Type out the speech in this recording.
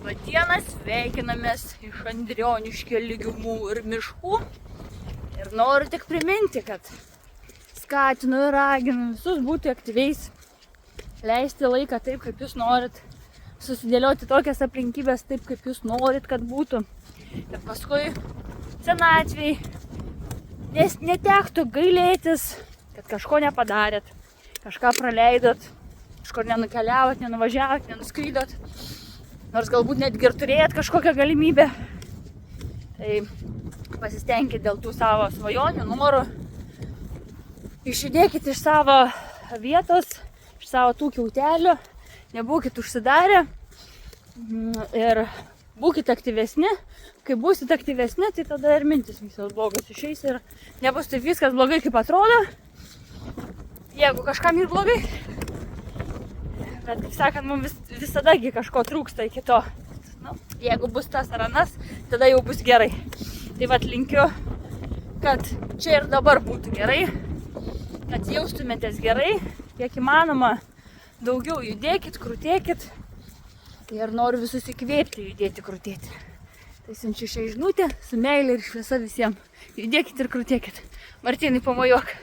Labą dieną, sveikinamės iš Andrioniškio lygumų ir miškų. Ir noriu tik priminti, kad skatinu ir raginu visus būti aktyviais, leisti laiką taip, kaip jūs norit, susidėlioti tokias aplinkybės taip, kaip jūs norit, kad būtų. Ir paskui senatvėj netektų gailėtis, kad kažko nepadarėt, kažką praleidot, kažkur nenukeliavot, nenuvažiavot, nenuskrydot. Nors galbūt netgi ir turėjot kažkokią galimybę. Tai pasistengkite dėl tų savo svajonių, norų. Išjudėkit iš savo vietos, iš savo tų kiautelių. Nebūkit užsidarę. Ir būkit aktyvesni. Kai būsit aktyvesni, tai tada ir mintis visos blogos išeis. Ir nebus taip viskas blogai, kaip atrodo. Jeigu kažkam ir blogai. Bet, kaip sakant, mums visadagi kažko trūksta iki to. Nu, jeigu bus tas ar anas, tada jau bus gerai. Tai vat linkiu, kad čia ir dabar būtų gerai, kad jaustumėtės gerai, kiek įmanoma daugiau judėkit, krūtėkit. Ir noriu visus įkvėpti, judėti, krūtėti. Tai siunčiu šią žinutę su meile ir šviesa visiems. Judėkit ir krūtėkit. Martynai, pamojuok.